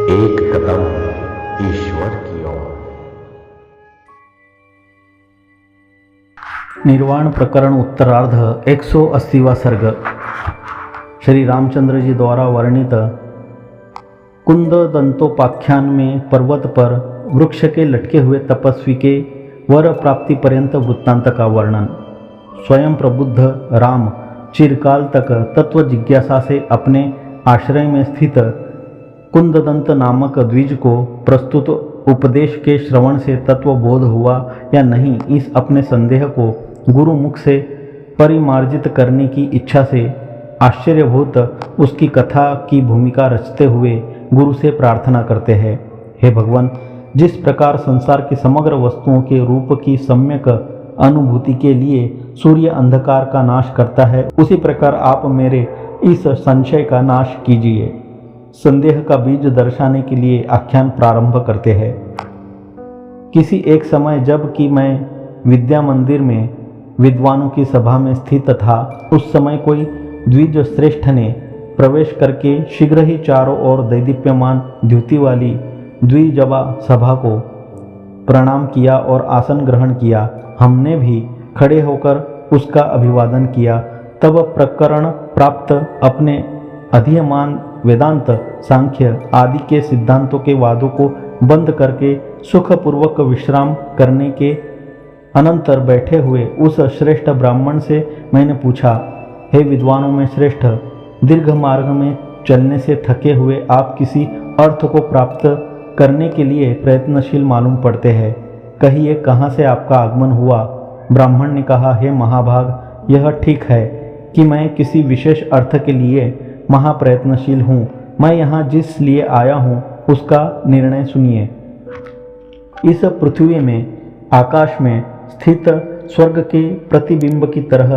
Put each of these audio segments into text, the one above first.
एक कदम ईश्वर की ओर। निर्वाण प्रकरण उत्तरार्ध 180वां सर्ग। श्री रामचंद्र जी द्वारा वर्णित कुंद दंतोपाख्यान में पर्वत पर वृक्ष के लटके हुए तपस्वी के वर प्राप्ति पर्यंत वृत्तांत का वर्णन। स्वयं प्रबुद्ध राम चिरकाल तक तत्व जिज्ञासा से अपने आश्रय में स्थित कुंददंत नामक द्विज को प्रस्तुत उपदेश के श्रवण से तत्व बोध हुआ या नहीं, इस अपने संदेह को गुरु मुख से परिमार्जित करने की इच्छा से आश्चर्यभूत उसकी कथा की भूमिका रचते हुए गुरु से प्रार्थना करते हैं। हे भगवान, जिस प्रकार संसार की समग्र वस्तुओं के रूप की सम्यक अनुभूति के लिए सूर्य अंधकार का नाश करता है, उसी प्रकार आप मेरे इस संशय का नाश कीजिए। संदेह का बीज दर्शाने के लिए आख्यान प्रारंभ करते हैं। किसी एक समय जब कि मैं विद्या मंदिर में विद्वानों की सभा में स्थित था, उस समय कोई द्विज श्रेष्ठ ने प्रवेश करके शीघ्र ही चारों ओर दैदीप्यमान द्युति वाली द्विजबा सभा को प्रणाम किया और आसन ग्रहण किया। हमने भी खड़े होकर उसका अभिवादन किया। तब प्रकरण प्राप्त अपने अधीयमान वेदांत, सांख्य आदि के सिद्धांतों के वादों को बंद करके सुखपूर्वक विश्राम करने के अनंतर बैठे हुए उस श्रेष्ठ ब्राह्मण से मैंने पूछा, हे विद्वानों में श्रेष्ठ, दीर्घ मार्ग में चलने से थके हुए आप किसी अर्थ को प्राप्त करने के लिए प्रयत्नशील मालूम पड़ते हैं। कहिए, कहाँ से आपका आगमन हुआ? ब्राह्मण ने कहा, हे महाभाग, यह ठीक है कि मैं किसी विशेष अर्थ के लिए महाप्रयत्नशील हूँ। मैं यहाँ जिस लिए आया हूँ उसका निर्णय सुनिए। इस पृथ्वी में, आकाश में स्थित स्वर्ग के प्रतिबिंब की तरह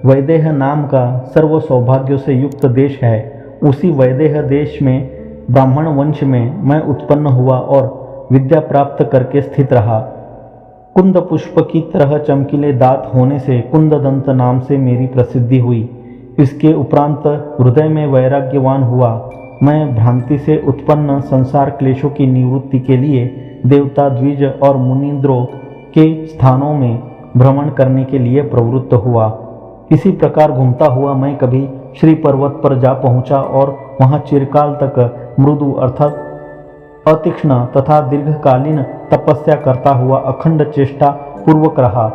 वैदेह नाम का सर्व सौभाग्यों से युक्त देश है। उसी वैदेह देश में ब्राह्मण वंश में मैं उत्पन्न हुआ और विद्या प्राप्त करके स्थित रहा। कुंद पुष्प की तरह चमकीले दांत होने से कुंददंत नाम से मेरी प्रसिद्धि हुई। इसके उपरांत हृदय में वैराग्यवान हुआ। मैं भ्रांति से उत्पन्न संसार क्लेशों की निवृत्ति के लिए देवता, द्विज और मुनींद्रों के स्थानों में भ्रमण करने के लिए प्रवृत्त हुआ। इसी प्रकार घूमता हुआ मैं कभी श्री पर्वत पर जा पहुंचा और वहां चिरकाल तक मृदु अर्थात अतीक्ष्ण तथा दीर्घकालीन तपस्या करता हुआ अखंड चेष्टा पूर्वक रहा।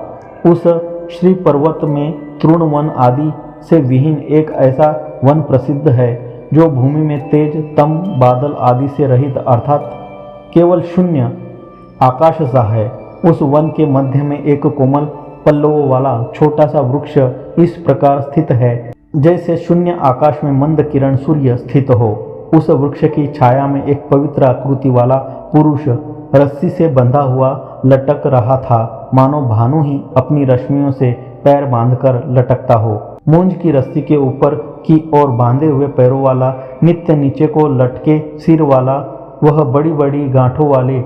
उस श्री पर्वत में तृणवन आदि से विहीन एक ऐसा वन प्रसिद्ध है जो भूमि में तेज, तम, बादल आदि से रहित अर्थात केवल शून्य आकाश सा है। उस वन के मध्य में एक कोमल पल्लवों वाला छोटा सा वृक्ष इस प्रकार स्थित है जैसे शून्य आकाश में मंद किरण सूर्य स्थित हो। उस वृक्ष की छाया में एक पवित्र आकृति वाला पुरुष रस्सी से बंधा हुआ लटक रहा था, मानो भानु ही अपनी रश्मियों से पैर बांधकर लटकता हो। मूंज की रस्सी के ऊपर की ओर बांधे हुए पैरों वाला, नित्य नीचे को लटके सिर वाला, वह बड़ी बड़ी गांठों वाले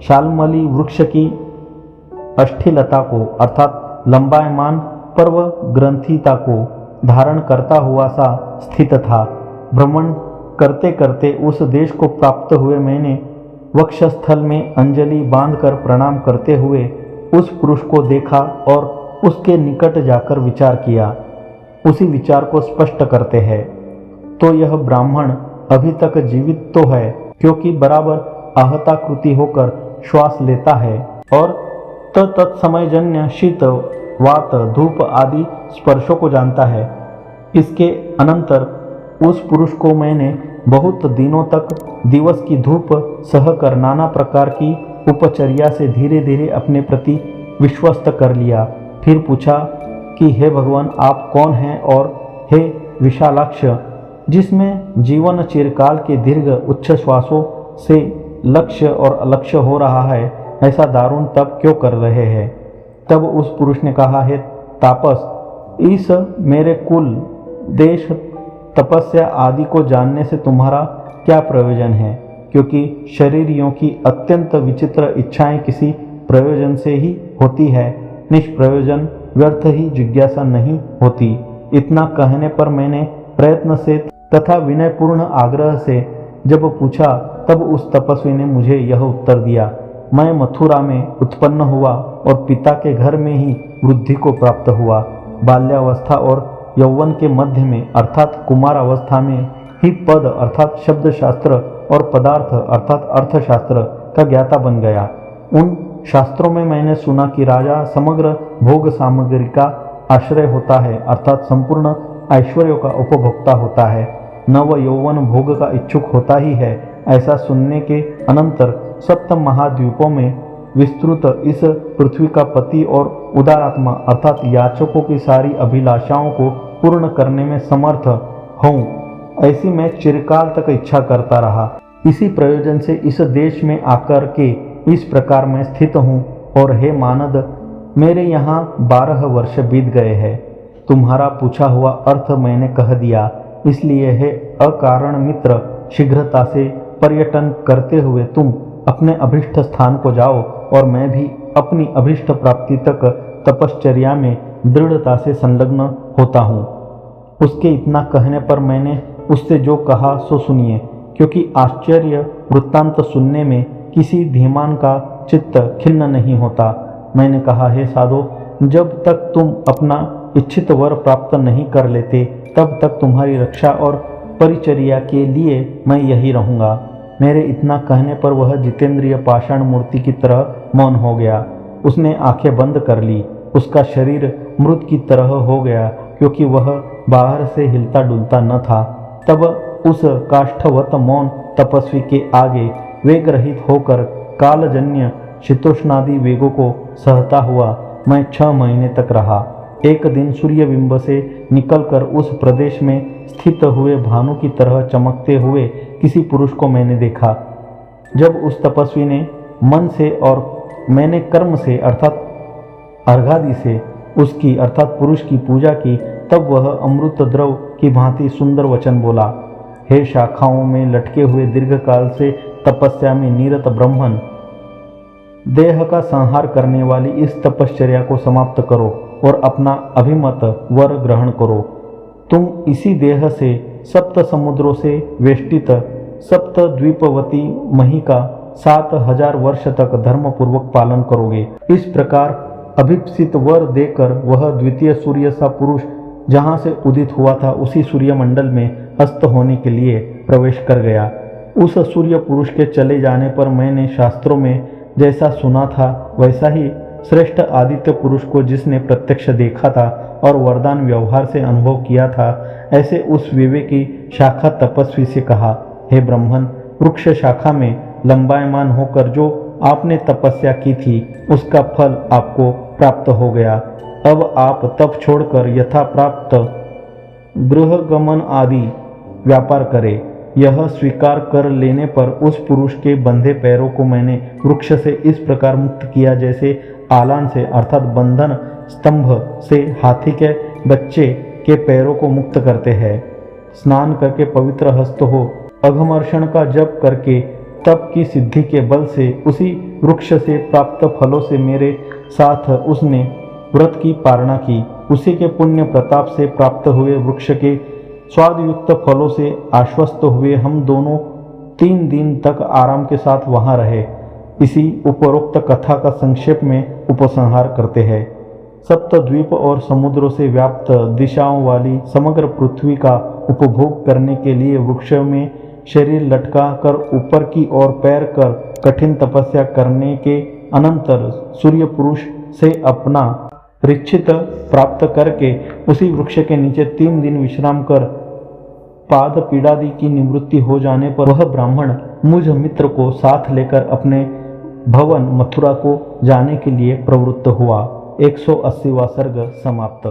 शालमली वृक्ष की अष्ठिलता को अर्थात लंबायमान पर्व ग्रंथिता को धारण करता हुआ सा स्थित था। भ्रमण करते करते उस देश को प्राप्त हुए मैंने वक्षस्थल में अंजलि बांधकर प्रणाम करते हुए उस पुरुष को देखा और उसके निकट जाकर विचार किया। उसी विचार को स्पष्ट करते हैं तो यह ब्राह्मण अभी तक जीवित तो है, क्योंकि बराबर आहताकृति होकर श्वास लेता है और तत्समयजन्य शीत, वात, धूप आदि स्पर्शों को जानता है। इसके अनंतर उस पुरुष को मैंने बहुत दिनों तक दिवस की धूप सहकर नाना प्रकार की उपचर्या से धीरे धीरे अपने प्रति विश्वस्त कर लिया। फिर पूछा कि हे भगवान, आप कौन हैं? और हे विशालाक्ष, जिसमें जीवन चिरकाल के दीर्घ उच्च श्वासों से लक्ष्य और अलक्ष्य हो रहा है, ऐसा दारुण तप क्यों कर रहे हैं? तब उस पुरुष ने कहा, हे तापस, इस मेरे कुल, देश, तपस्या आदि को जानने से तुम्हारा क्या प्रयोजन है? क्योंकि शरीरियों की अत्यंत विचित्र इच्छाएं किसी प्रयोजन से ही होती है, निष्प्रयोजन व्यर्थ ही जिज्ञासा नहीं होती। इतना कहने पर मैंने प्रयत्न से तथा विनयपूर्ण आग्रह से जब पूछा तब उस तपस्वी ने मुझे यह उत्तर दिया, मैं मथुरा में उत्पन्न हुआ और पिता के घर में ही वृद्धि को प्राप्त हुआ। बाल्यावस्था और यौवन के मध्य में अर्थात कुमार अवस्था में ही पद अर्थात शब्द शास्त्र और पदार्थ अर्थात अर्थशास्त्र का ज्ञाता बन गया। उन शास्त्रों में मैंने सुना कि राजा समग्र भोग सामग्री का आश्रय होता है अर्थात संपूर्ण ऐश्वर्यों का उपभोक्ता होता है, नव यौवन भोग का इच्छुक होता ही है। ऐसा सुनने के अनंतर सप्त महाद्वीपों में विस्तृत इस पृथ्वी का पति और उदारात्मा अर्थात याचकों की सारी अभिलाषाओं को पूर्ण करने में समर्थ हूँ, ऐसी मैं चिरकाल तक इच्छा करता रहा। इसी प्रयोजन से इस देश में आकर के इस प्रकार मैं स्थित हूँ और हे मानद, मेरे यहाँ 12 वर्ष बीत गए हैं। तुम्हारा पूछा हुआ अर्थ मैंने कह दिया, इसलिए हे अकारण मित्र, शीघ्रता से पर्यटन करते हुए तुम अपने अभिष्ट स्थान को जाओ और मैं भी अपनी अभिष्ट प्राप्ति तक तपश्चर्या में दृढ़ता से संलग्न होता हूँ। उसके इतना कहने पर मैंने उससे जो कहा सो सुनिए, क्योंकि आश्चर्य वृत्तांत सुनने में किसी धीमान का चित्त खिन्न नहीं होता। मैंने कहा, हे साधो, जब तक तुम अपना इच्छित वर प्राप्त नहीं कर लेते तब तक तुम्हारी रक्षा और परिचर्या के लिए मैं यही रहूँगा। मेरे इतना कहने पर वह जितेंद्रिय पाषाण मूर्ति की तरह मौन हो गया। उसने आंखें बंद कर ली। उसका शरीर मृत की तरह हो गया, क्योंकि वह बाहर से हिलता डुलता न था। तब उस काष्ठवत मौन तपस्वी के आगे वेग रहित होकर कालजन्य शीतोष्णादि वेगों को सहता हुआ मैं 6 महीने तक रहा। एक दिन सूर्यबिंब से निकलकर उस प्रदेश में स्थित हुए भानु की तरह चमकते हुए किसी पुरुष को मैंने देखा। जब उस तपस्वी ने मन से और मैंने कर्म से अर्थात अर्घादि से उसकी अर्थात पुरुष की पूजा की, तब वह अमृत द्रव की भांति सुंदर वचन बोला, हे शाखाओं में लटके हुए दीर्घकाल से तपस्या में निरत ब्राह्मण, देह का संहार करने वाली इस तपश्चर्या को समाप्त करो और अपना अभिमत वर ग्रहण करो। तुम इसी देह से सप्त समुद्रों से वेष्टित सप्त द्वीपवती मही का 7000 वर्ष तक धर्मपूर्वक पालन करोगे। इस प्रकार अभिप्सित वर देकर वह द्वितीय सूर्य सा पुरुष जहाँ से उदित हुआ था उसी सूर्यमंडल में अस्त होने के लिए प्रवेश कर गया। उस सूर्य पुरुष के चले जाने पर मैंने शास्त्रों में जैसा सुना था वैसा ही श्रेष्ठ आदित्य पुरुष को जिसने प्रत्यक्ष देखा था और वरदान व्यवहार से अनुभव किया था, ऐसे उस विवेकी शाखा तपस्वी से कहा, हे ब्राह्मण, वृक्ष शाखा में लंबायमान होकर जो आपने तपस्या की थी उसका फल आपको प्राप्त हो गया। अब आप तप छोड़कर यथा प्राप्त गृहगमन आदि व्यापार करें। यह स्वीकार कर लेने पर उस पुरुष के बंधे पैरों को मैंने वृक्ष से इस प्रकार मुक्त किया जैसे आलान से अर्थात बंधन स्तंभ से हाथी के बच्चे के पैरों को मुक्त करते हैं। स्नान करके पवित्र हस्त हो, अघमर्षण का जप करके तप की सिद्धि के बल से उसी वृक्ष से प्राप्त फलों से मेरे साथ उसने व्रत की पारणा की। उसी के पुण्य प्रताप से प्राप्त हुए वृक्ष के स्वादयुक्त फलों से आश्वस्त हुए हम दोनों 3 दिन तक आराम के साथ वहां रहे। इसी उपरोक्त कथा का संक्षेप में उपसंहार करते हैं। सप्तद्वीप और समुद्रों से व्याप्त दिशाओं वाली समग्र पृथ्वी का उपभोग करने के लिए वृक्ष में शरीर लटका कर ऊपर की ओर पैर कर कठिन तपस्या करने के अनंतर सूर्य पुरुष से अपना रिच्छित प्राप्त करके उसी वृक्ष के नीचे 3 दिन विश्राम कर पाद पीड़ादि की निवृत्ति हो जाने पर वह ब्राह्मण मुझ मित्र को साथ लेकर अपने भवन मथुरा को जाने के लिए प्रवृत्त हुआ। 180वां सर्ग समाप्त।